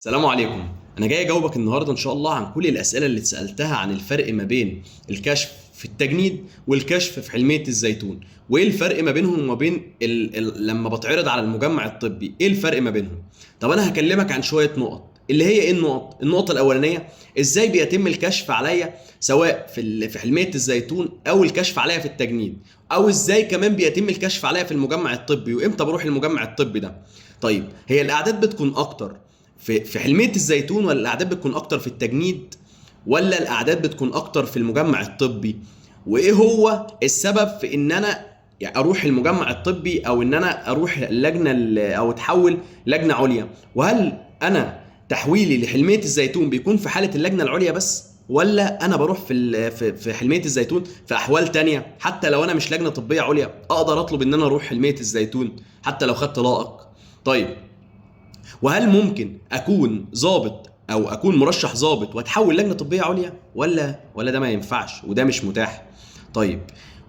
السلام عليكم. انا جاي اجاوبك النهارده ان شاء الله عن كل الاسئله اللي اتسالتها عن الفرق ما بين الكشف في التجنيد والكشف في حلميه الزيتون، وايه الفرق ما بينهم وما بين لما بتعرض على المجمع الطبي، ايه الفرق ما بينهم. طب انا هكلمك عن شويه نقط، اللي هي ايه النقطه الاولانيه، ازاي بيتم الكشف عليا سواء في حلميه الزيتون او الكشف عليا في التجنيد، او ازاي كمان بيتم الكشف عليا في المجمع الطبي وامتى بروح المجمع الطبي ده. طيب هي الاعداد بتكون اكتر في حلمية الزيتون، ولا الأعداد بتكون أكتر في التجنيد، ولا الأعداد بتكون أكتر في المجمع الطبي؟ وإيه هو السبب في إن أنا يعني أروح المجمع الطبي، أو إن أنا أروح اللجنة أو أتحول لجنة عليا؟ وهل أنا تحويلي لحلمية الزيتون بيكون في حالة اللجنة العليا بس، ولا أنا بروح في حلمية الزيتون في أحوال تانية؟ حتى لو أنا مش لجنة طبية عليا أقدر أطلب إن أنا أروح حلمية الزيتون حتى لو خدت لائق. طيب، وهل ممكن اكون ضابط او اكون مرشح ضابط واتحول لجنه طبيه عليا، ولا ده ما ينفعش وده مش متاح؟ طيب،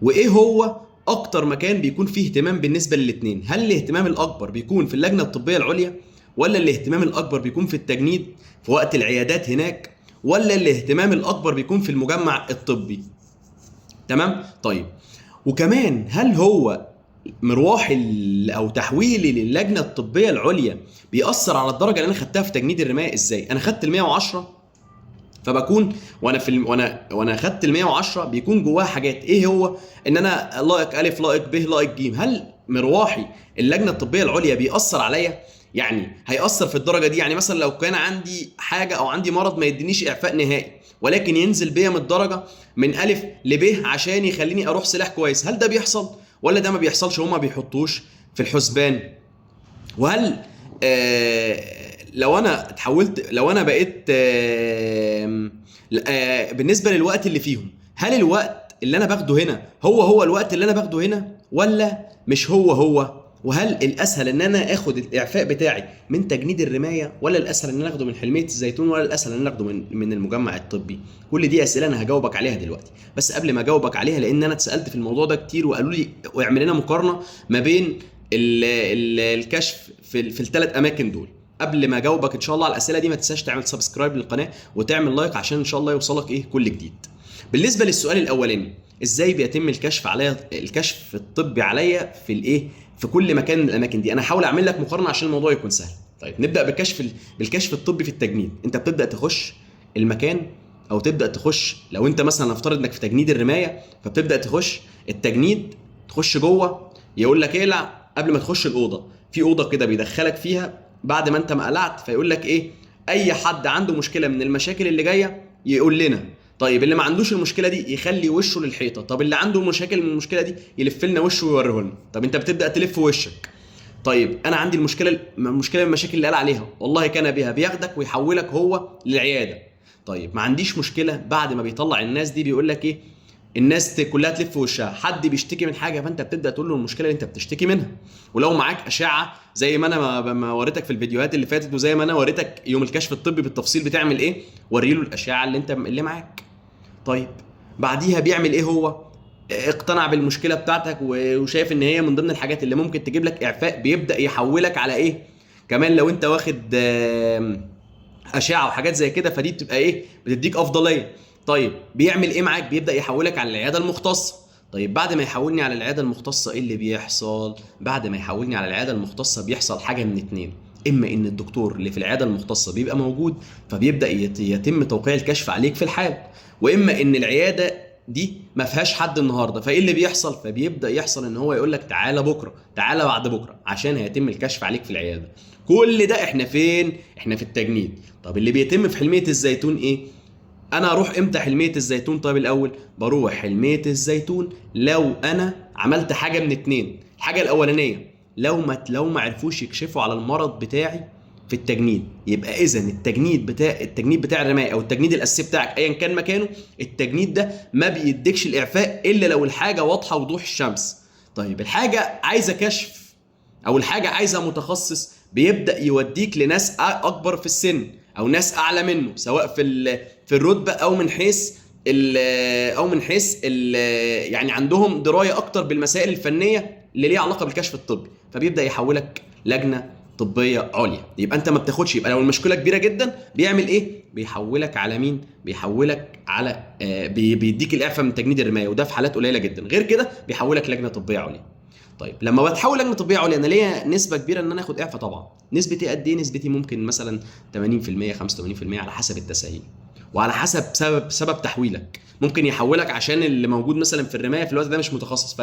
وايه هو اكتر مكان بيكون فيه اهتمام بالنسبه للاثنين؟ هل الاهتمام الاكبر بيكون في اللجنه الطبيه العليا، ولا الاهتمام الاكبر بيكون في التجنيد في وقت العيادات هناك، ولا الاهتمام الاكبر بيكون في المجمع الطبي؟ تمام. طيب، وكمان هل هو مروحي او تحويلي للجنه الطبيه العليا بيأثر على الدرجه اللي انا خدتها في تجنيد الرمايه؟ ازاي انا خدت ال 110، فبكون وانا خدت ال 110 بيكون جواها حاجات، ايه هو؟ ان انا لائق الف، لائق ب، لائق ج. هل مروحي اللجنه الطبيه العليا بيأثر عليا؟ يعني هيأثر في الدرجه دي؟ يعني مثلا لو كان عندي حاجه او عندي مرض ما يدينيش اعفاء نهائي، ولكن ينزل بيا من الدرجه من الف لب عشان يخليني اروح سلاح كويس، هل ده بيحصل ولا ده ما بيحصلش؟ هما بيحطوش في الحسبان. وهل لو انا اتحولت، لو انا بقيت بالنسبه للوقت اللي فيهم، هل الوقت اللي انا باخده هنا هو الوقت اللي انا باخده هنا، ولا مش هو؟ وهل الاسهل ان انا اخد الاعفاء بتاعي من تجنيد الرمايه، ولا الاسهل ان انا اخده من حلميه الزيتون، ولا الاسهل ان انا اخده من المجمع الطبي؟ كل دي اسئله انا هجاوبك عليها دلوقتي. بس قبل ما اجاوبك عليها، لان انا اتسالت في الموضوع ده كتير وقالوا لي واعمل لنا مقارنه ما بين الكشف في الثلاث اماكن دول. قبل ما اجاوبك ان شاء الله على الاسئله دي، ما تنساش تعمل سبسكرايب للقناه وتعمل لايك عشان ان شاء الله يوصلك كل جديد. بالنسبه للسؤال الاولاني، ازاي بيتم الكشف الطبي عليا في كل مكان من الاماكن دي، انا هحاول اعمل لك مقارنه عشان الموضوع يكون سهل. طيب، نبدا بالكشف الطبي في التجنيد. انت بتبدا تخش المكان، او تبدا تخش، لو انت مثلا نفترض انك في تجنيد الرمايه، فبتبدا تخش التجنيد، تخش جوه، يقول لك اقلع قبل ما تخش الاوضه. في اوضه كده بيدخلك فيها بعد ما انت ما قلعت، فيقول لك ايه؟ اي حد عنده مشكله من المشاكل اللي جايه يقول لنا. طيب، اللي ما عندوش المشكله دي يخلي وشه للحيطه. طب اللي عنده مشاكل من المشكله دي يلف لنا وشه ويوريه لنا. طب انت بتبدا تلف وشك. طيب، انا عندي المشكله من المشاكل اللي قال عليها، والله كان بها، بياخدك ويحولك هو للعياده. طيب، ما عنديش مشكله، بعد ما بيطلع الناس دي بيقول لك ايه؟ الناس كلها تلف وشها. حد بيشتكي من حاجه، فانت بتبدا تقول له المشكله اللي انت بتشتكي منها. ولو معاك اشعه زي ما انا ما وريتك في الفيديوهات اللي فاتت، وزي ما انا وريتك يوم الكشف الطبي بالتفصيل بتعمل ايه، وري له الاشعه اللي معاك. طيب، بعديها بيعمل ايه هو؟ اقتنع بالمشكله بتاعتك وشايف ان هي من ضمن الحاجات اللي ممكن تجيب لك اعفاء، بيبدا يحولك على ايه؟ كمان لو انت واخد اشعه وحاجات زي كده، فدي بتبقى ايه؟ بتديك افضليه. طيب، بيعمل ايه معاك؟ بيبدا يحولك على العياده المختصه. طيب، بعد ما يحولني على العياده المختصه، ايه اللي بيحصل؟ بعد ما يحولني على العياده المختصه بيحصل حاجه من اتنين: اما ان الدكتور اللي في العياده المختصه بيبقى موجود، فبيبدا يتم توقيع الكشف عليك في الحال، واما ان العياده دي ما فيهاش حد النهارده. فايه اللي بيحصل؟ فبيبدا يحصل ان هو يقول لك تعالى بكره، تعالى بعد بكره، عشان هيتم الكشف عليك في العياده. كل ده احنا فين؟ احنا في التجنيد. طب اللي بيتم في حلميه الزيتون ايه؟ انا اروح امتى حلميه الزيتون؟ طيب، الاول بروح حلميه الزيتون لو انا عملت حاجه من اتنين. الحاجه الاولانيه، لو ما عرفوش يكشفوا على المرض بتاعي في التجنيد، يبقى اذا التجنيد بتاع الرمايه، او التجنيد الاساسي بتاعك ايا كان مكانه، التجنيد ده ما بيديكش الاعفاء الا لو الحاجه واضحه وضوح الشمس. طيب، الحاجه عايزه كشف، او الحاجه عايزه متخصص، بيبدا يوديك لناس اكبر في السن، او ناس اعلى منه، سواء في الرتبه، او من حيث يعني عندهم درايه اكتر بالمسائل الفنيه اللي ليها علاقه بالكشف الطبي، فبيبدا يحولك لجنه طبيه عليا. يبقى انت ما بتاخدش، يبقى لو المشكله كبيره جدا بيعمل ايه؟ بيحولك على مين؟ بيحولك على بيديك الاعفاء من تجنيد الرمايه، وده في حالات قليله جدا. غير كده بيحولك لجنه طبيه عليا. طيب لما بتحول لجنه طبيه عليا انا ليا نسبه كبيره ان انا اخد اعفاء طبعا. نسبتي قد ايه؟ نسبتي ممكن مثلا 80% 85% على حسب التسهيل وعلى حسب سبب تحويلك. ممكن يحولك عشان اللي موجود مثلا في الرمايه في الوقت ده مش متخصص،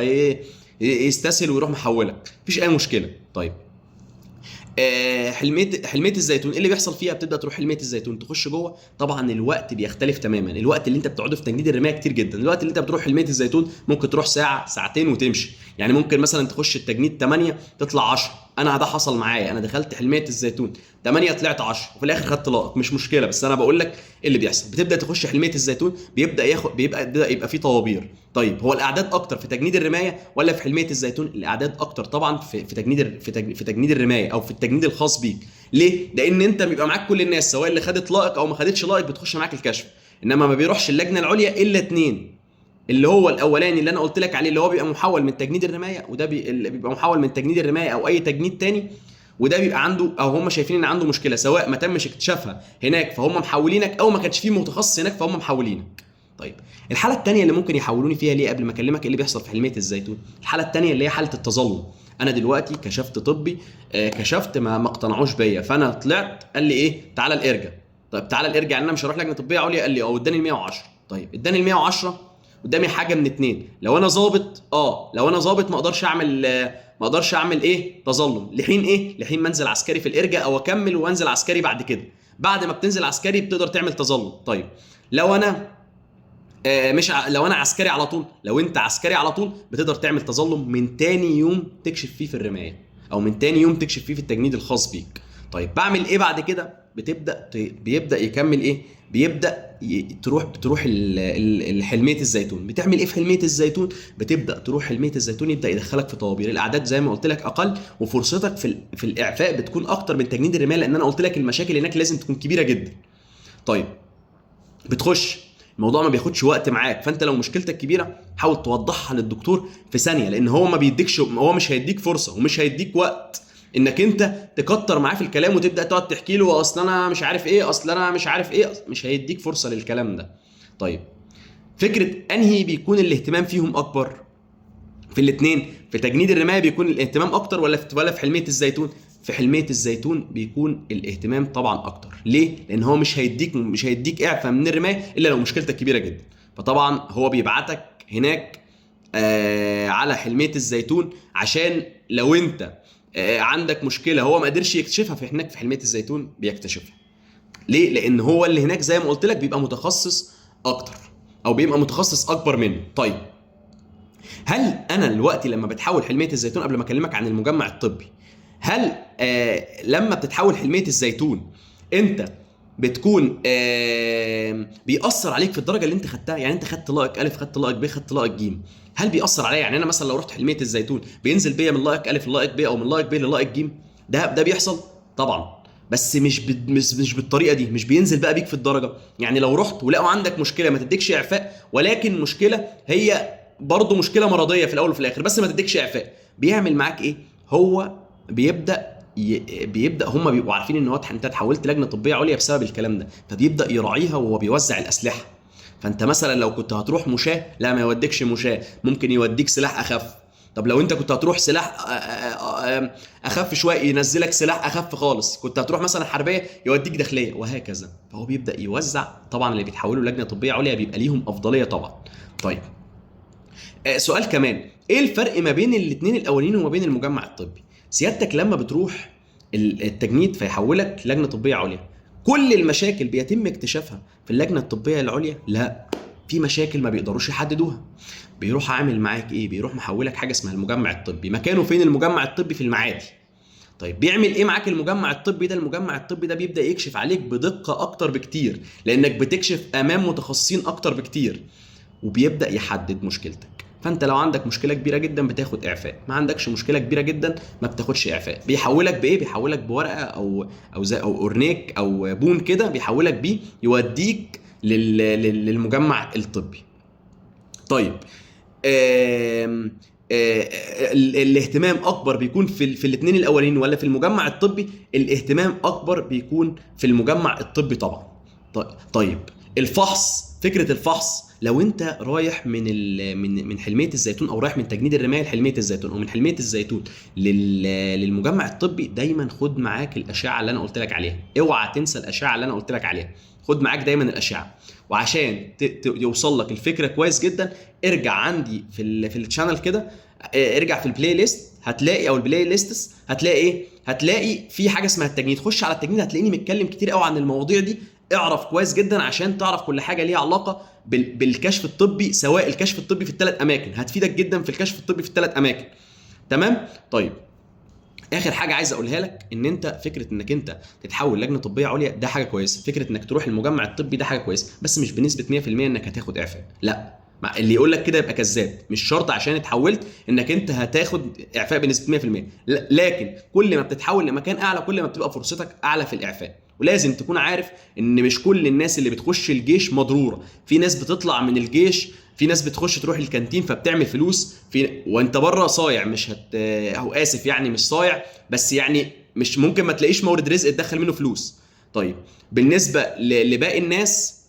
يستسهل ويروح محولك، مفيش اي مشكله. طيب حلميه الزيتون ايه اللي بيحصل فيها؟ بتبدا تروح حلميه الزيتون تخش جوه. طبعا الوقت بيختلف تماما، الوقت اللي انت بتقعده في تجنيد الرمايه كتير جدا. الوقت اللي انت بتروح حلميه الزيتون ممكن تروح ساعه ساعتين وتمشي. يعني ممكن مثلا تخش التجنيد 8 تطلع 10. انا ده حصل معايا، انا دخلت حلميه الزيتون 8 طلعت 10 وفي الاخر خدت لائق، مش مشكله، بس انا بقول لك ايه اللي بيحصل. بتبدا تخش حلميه الزيتون بيبقى في طوابير. طيب هو الاعداد اكتر في تجنيد الرمايه ولا في حلميه الزيتون؟ الاعداد اكتر طبعا في تجنيد الرمايه او في التجنيد الخاص بيك. ليه؟ لان انت بيبقى معاك كل الناس، سواء اللي خدت لائق او ما خدتش لائق بتخش معاك الكشف. انما ما بيروحش اللجنه العليا الا 2، اللي هو الاولاني اللي انا قلت لك عليه اللي هو بيبقى محول من تجنيد الرمايه، وده اللي بيبقى محول من تجنيد الرمايه او اي تجنيد تاني، وده بيبقى عنده او هم شايفين ان عنده مشكله سواء ما تمش اكتشافها هناك فهم محولينك او ما كانش فيه متخصص هناك فهم محولينك. طيب الحاله الثانيه اللي ممكن يحولوني فيها ليه قبل ما اكلمك ايه اللي بيحصل في حلميه الزيتون؟ الحاله الثانيه اللي هي حاله التظلم. انا دلوقتي كشفت طبي، كشفت ما اقتنعوش بيا، فانا طلعت قال لي ايه؟ تعالى الارجع. طيب تعالى الارجع يعني انا مش هروح لجنه طبيه عليا، قال لي اداني ال 110. طيب اداني ال 110 قدامي حاجه من اتنين. لو انا ظابط لو انا ظابط ما اقدرش اعمل ايه؟ تظلم. لحين ايه؟ لحين منزل عسكري في الارجاء او اكمل وانزل عسكري بعد كده. بعد ما بتنزل عسكري بتقدر تعمل تظلم. طيب لو انا مش لو انا عسكري على طول، لو انت عسكري على طول بتقدر تعمل تظلم من تاني يوم تكشف فيه في الرمايه او من تاني يوم تكشف فيه في التجنيد الخاص بيك. طيب بعمل ايه بعد كده؟ بيبدا يكمل ايه؟ تروح حلميه الزيتون. بتعمل ايه في حلميه الزيتون؟ بتبدا تروح حلميه الزيتون يبدا يدخلك في طوابير. الاعداد زي ما قلت لك اقل وفرصتك في الاعفاء بتكون اكتر من تجنيد الرمايه، لان انا قلت لك المشاكل هناك لازم تكون كبيره جدا. طيب بتخش، الموضوع ما بياخدش وقت معاك، فانت لو مشكلتك كبيره حاول توضحها للدكتور في ثانيه، لان هو ما بيديكش، هو مش هيديك فرصه ومش هيديك وقت انك انت تكتر معاه في الكلام وتبدا تقعد تحكي له اصل انا مش عارف ايه، اصل انا مش عارف ايه، مش هيديك فرصه للكلام ده. طيب فكره انهي بيكون الاهتمام فيهم اكبر في الاثنين؟ في تجنيد الرمايه بيكون الاهتمام اكتر ولا في حلميه الزيتون؟ في حلميه الزيتون بيكون الاهتمام طبعا اكتر. ليه؟ لان هو مش هيديك اعفاء من الرمايه الا لو مشكلتك كبيره جدا. فطبعا هو بيبعتك هناك على حلميه الزيتون عشان لو انت عندك مشكله هو ما قدرش يكتشفها في هناك في حلميه الزيتون بيكتشفها. ليه؟ لان هو اللي هناك زي ما قلت لك بيبقى متخصص اكتر او بيبقى متخصص اكبر منه. طيب هل انا دلوقتي لما بتحول حلميه الزيتون، قبل ما اكلمك عن المجمع الطبي، هل لما بتتحول حلميه الزيتون انت بتكون بيأثر عليك في الدرجه اللي انت خدتها؟ يعني انت خدت لائق الف، خدت لائق ب، خدت لائق ج، هل بيأثر عليا؟ يعني انا مثلا لو رحت حلميه الزيتون بينزل بيا من لائق الف للائق ب او من لائق ب للائق ج؟ ده بيحصل طبعا، بس مش بالطريقه دي، مش بينزل بقى بيك في الدرجه. يعني لو رحت ولقوا عندك مشكله ما تديكش اعفاء، ولكن مشكله هي برضه مشكله مرضيه في الاول وفي الاخر بس ما تديكش اعفاء، بيعمل معاك ايه؟ هو بيبدا هم بيبقوا عارفين ان انت اتحولت لجنه طبيه عليا بسبب الكلام ده، فبيبدا يراعيها وهو بيوزع الاسلحه. فانت مثلا لو كنت هتروح مشاه، لا ما يوديكش مشاه، ممكن يوديك سلاح اخف. طب لو انت كنت هتروح سلاح اخف شويه ينزلك سلاح اخف خالص. كنت هتروح مثلا حربيه يوديك داخليه، وهكذا. فهو بيبدا يوزع. طبعا اللي بيتحولوا لجنه طبيه عليا بيبقى ليهم افضليه طبعا. طيب سؤال كمان، ايه الفرق ما بين الاثنين الاولين وما بين المجمع الطبي؟ سيادتك لما بتروح التجنيد فيحولك لجنه طبيه عليا، كل المشاكل بيتم اكتشافها في اللجنه الطبيه العليا؟ لا، في مشاكل ما بيقدروش يحددوها. بيروح عامل معاك ايه؟ بيروح محولك حاجه اسمها المجمع الطبي. مكانه فين المجمع الطبي؟ في المعادي. طيب بيعمل ايه معاك المجمع الطبي ده؟ المجمع الطبي ده بيبدا يكشف عليك بدقه اكتر بكتير، لانك بتكشف امام متخصصين اكتر بكتير، وبيبدا يحدد مشكلتك. فانت لو عندك مشكله كبيره جدا بتاخد اعفاء، ما عندكش مشكله كبيره جدا ما بتاخدش اعفاء. بيحولك بايه؟ بيحولك بورقه او زي او اورنيك او بون كده، بيحولك بيه يوديك للمجمع الطبي. طيب الاهتمام اكبر بيكون في الاثنين الاولين ولا في المجمع الطبي؟ الاهتمام اكبر بيكون في المجمع الطبي طبعا. طيب الفحص، فكره الفحص، لو انت رايح من حلميه الزيتون، او رايح من تجنيد الرمايه لحلميه الزيتون، او من حلميه الزيتون للمجمع الطبي، دايما خد معاك الاشعه اللي انا قلت لك عليها. اوعى تنسى الاشعه اللي انا قلت لك عليها، خد معاك دايما الاشعه. وعشان يوصل لك الفكره كويس جدا، ارجع عندي في الشانل كده، ارجع في البلاي ليست هتلاقي، او البلاي ليستس هتلاقي ايه، هتلاقي في حاجه اسمها التجنيد. خش على التجنيد هتلاقيني متكلم كتير قوي عن المواضيع دي. اعرف كويس جدا عشان تعرف كل حاجه ليها علاقه بالكشف الطبي، سواء الكشف الطبي في الثلاث اماكن، هتفيدك جدا في الكشف الطبي في الثلاث اماكن. تمام؟ طيب اخر حاجه عايز اقولها لك، ان انت فكره انك انت تتحول لجنه طبيه عليا ده حاجه كويسه، فكره انك تروح المجمع الطبي ده حاجه كويسه، بس مش بنسبه 100% انك هتاخد اعفاء. لا، اللي يقول لك كده يبقى كذاب. مش شرط عشان اتحولت انك انت هتاخد اعفاء بنسبه 100%، لكن كل ما بتتحول لمكان اعلى كل ما بتبقى فرصتك اعلى في الاعفاء. ولازم تكون عارف ان مش كل الناس اللي بتخش الجيش مضروره. في ناس بتطلع من الجيش، في ناس بتخش تروح الكانتين فبتعمل فلوس وانت بره صايع. مش او اسف يعني مش صايع، بس يعني مش ممكن ما تلاقيش مورد رزق تدخل منه فلوس. طيب بالنسبه لباقي الناس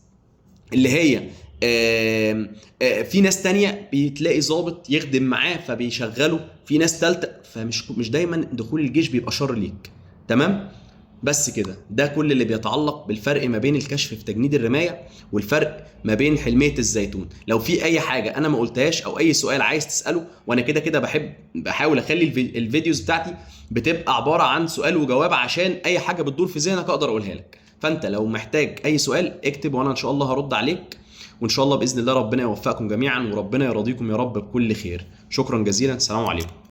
اللي هي في ناس تانية بتلاقي ضابط يخدم معاه فبيشغله، في ناس تالتة، فمش دايما دخول الجيش بيبقى شر ليك. تمام؟ بس كده، ده كل اللي بيتعلق بالفرق ما بين الكشف في تجنيد الرماية والفرق ما بين حلمية الزيتون. لو في اي حاجة انا ما قلتهاش او اي سؤال عايز تسأله، وانا كده كده بحاول اخلي الفيديوز بتاعتي بتبقى عبارة عن سؤال وجواب، عشان اي حاجة بتدور في ذهنك اقدر اقولها لك. فانت لو محتاج اي سؤال اكتب وانا ان شاء الله هرد عليك، وان شاء الله باذن الله ربنا يوفقكم جميعا، وربنا يرضيكم يا رب بكل خير. شكرا جزيلا، السلام عليكم.